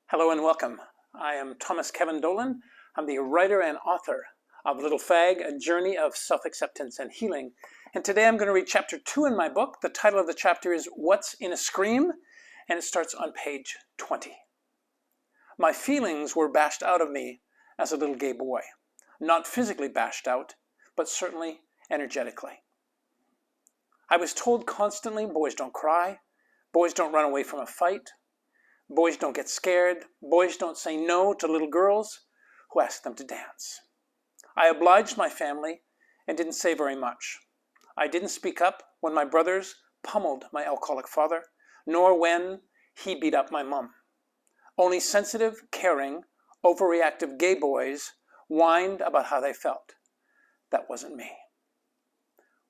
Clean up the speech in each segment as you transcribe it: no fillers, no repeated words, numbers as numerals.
Hello and welcome. I am Thomas Kevin Dolan. I'm the writer and author of Little Fag, A Journey of Self-Acceptance and Healing. And today I'm going to read chapter 2 in my book. The title of the chapter is What's in a Scream? And it starts on page 20. My feelings were bashed out of me as a little gay boy. Not physically bashed out, but certainly energetically. I was told constantly, boys don't cry, boys don't run away from a fight, boys don't get scared, boys don't say no to little girls who ask them to dance. I obliged my family and didn't say very much. I didn't speak up when my brothers pummeled my alcoholic father, nor when he beat up my mom. Only sensitive, caring, overreactive gay boys whined about how they felt. That wasn't me.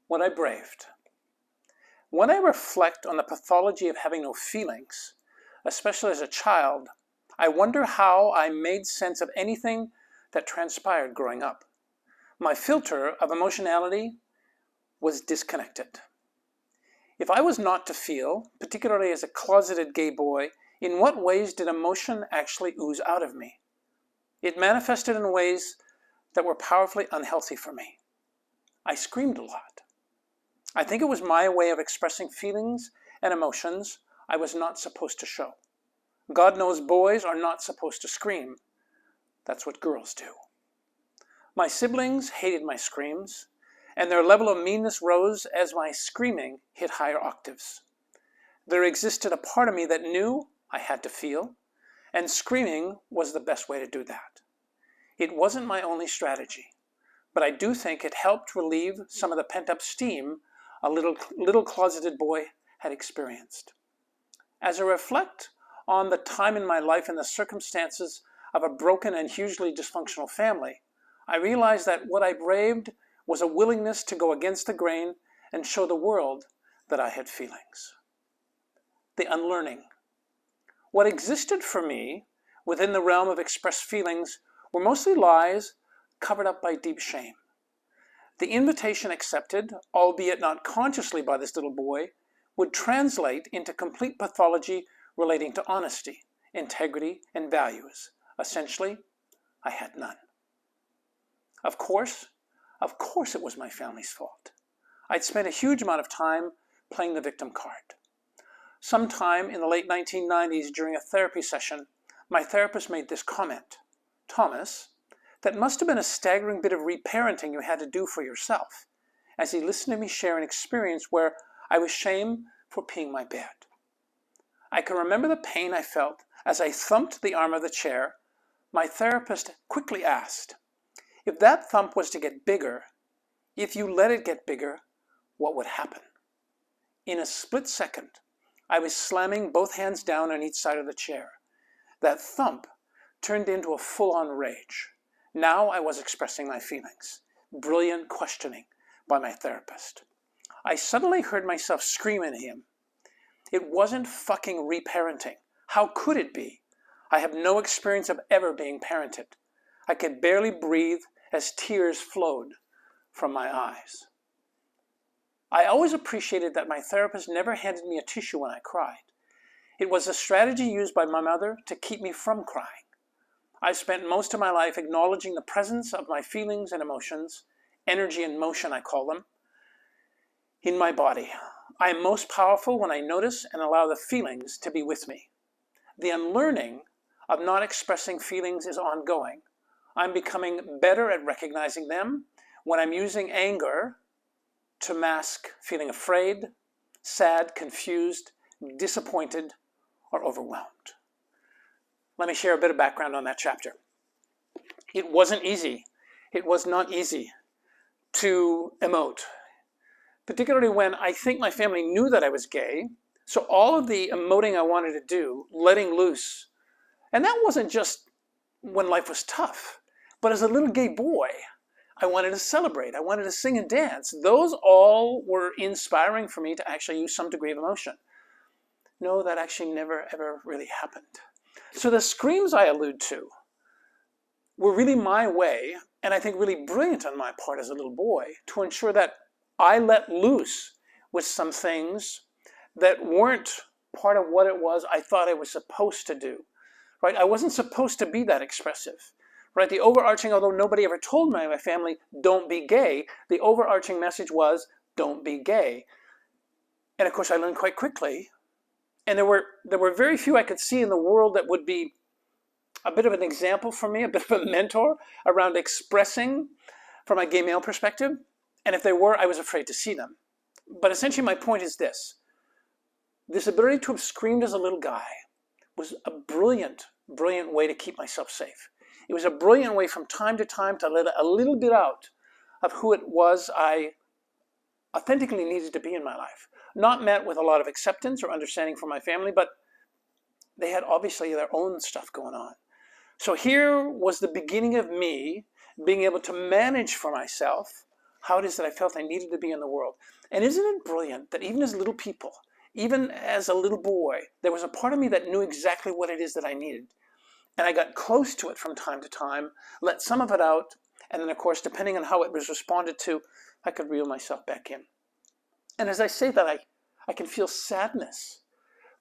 What I braved. When I reflect on the pathology of having no feelings, especially as a child, I wonder how I made sense of anything that transpired growing up. My filter of emotionality was disconnected. If I was not to feel, particularly as a closeted gay boy, in what ways did emotion actually ooze out of me? It manifested in ways that were powerfully unhealthy for me. I screamed a lot. I think it was my way of expressing feelings and emotions I was not supposed to show. God knows boys are not supposed to scream. That's what girls do. My siblings hated my screams, and their level of meanness rose as my screaming hit higher octaves. There existed a part of me that knew I had to feel, and screaming was the best way to do that. It wasn't my only strategy, but I do think it helped relieve some of the pent-up steam a little closeted boy had experienced. As I reflect on the time in my life and the circumstances of a broken and hugely dysfunctional family, I realized that what I braved was a willingness to go against the grain and show the world that I had feelings. The unlearning. What existed for me within the realm of expressed feelings were mostly lies covered up by deep shame. The invitation accepted, albeit not consciously by this little boy, would translate into complete pathology relating to honesty, integrity, and values. Essentially, I had none. Of course it was my family's fault. I'd spent a huge amount of time playing the victim card. Sometime in the late 1990s during a therapy session, my therapist made this comment: "Thomas, that must have been a staggering bit of reparenting you had to do for yourself," as he listened to me share an experience where I was shamed for peeing my bed. I can remember the pain I felt as I thumped the arm of the chair. My therapist quickly asked, if that thump was to get bigger, if you let it get bigger, what would happen? In a split second, I was slamming both hands down on each side of the chair. That thump turned into a full-on rage. Now I was expressing my feelings. Brilliant questioning by my therapist. I suddenly heard myself scream at him. It wasn't fucking reparenting. How could it be? I have no experience of ever being parented. I could barely breathe as tears flowed from my eyes. I always appreciated that my therapist never handed me a tissue when I cried. It was a strategy used by my mother to keep me from crying. I spent most of my life acknowledging the presence of my feelings and emotions, energy and motion I call them, in my body. I am most powerful when I notice and allow the feelings to be with me. The unlearning of not expressing feelings is ongoing. I'm becoming better at recognizing them when I'm using anger to mask feeling afraid, sad, confused, disappointed, or overwhelmed. Let me share a bit of background on that chapter. It wasn't easy. It was not easy to emote, particularly when I think my family knew that I was gay. So all of the emoting I wanted to do, letting loose, and that wasn't just when life was tough, but as a little gay boy, I wanted to celebrate. I wanted to sing and dance. Those all were inspiring for me to actually use some degree of emotion. No, that actually never, ever really happened. So the screams I allude to were really my way, and I think really brilliant on my part as a little boy, to ensure that I let loose with some things that weren't part of what it was I thought I was supposed to do. right? I wasn't supposed to be that expressive, right? The overarching, although nobody ever told me, my family, don't be gay, the overarching message was, don't be gay. And of course, I learned quite quickly. And there were very few I could see in the world that would be a bit of an example for me, a bit of a mentor around expressing from a gay male perspective. And if there were, I was afraid to see them. But essentially my point is this. This ability to have screamed as a little guy was a brilliant, brilliant way to keep myself safe. It was a brilliant way from time to time to let a little bit out of who it was I authentically needed to be in my life. Not met with a lot of acceptance or understanding from my family, but they had obviously their own stuff going on. So here was the beginning of me being able to manage for myself how it is that I felt I needed to be in the world. And isn't it brilliant that even as little people, even as a little boy, there was a part of me that knew exactly what it is that I needed. And I got close to it from time to time, let some of it out, and then of course, depending on how it was responded to, I could reel myself back in. And as I say that, I can feel sadness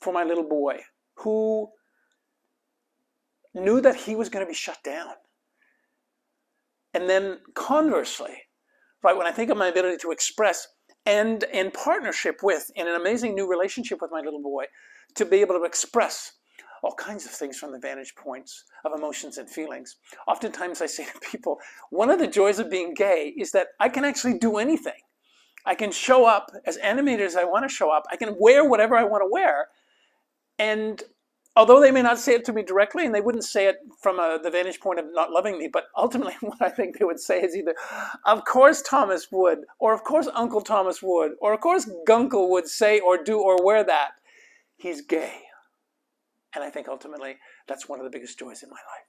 for my little boy who knew that he was going to be shut down. And then conversely, right, when I think of my ability to express and in partnership with, in an amazing new relationship with my little boy, to be able to express all kinds of things from the vantage points of emotions and feelings. Oftentimes I say to people, one of the joys of being gay is that I can actually do anything. I can show up as animated as I want to show up. I can wear whatever I want to wear. And although they may not say it to me directly, and they wouldn't say it from the vantage point of not loving me, but ultimately what I think they would say is either, of course Thomas would, or of course Uncle Thomas would, or of course Gunkle would say or do or wear that. He's gay. And I think ultimately that's one of the biggest joys in my life.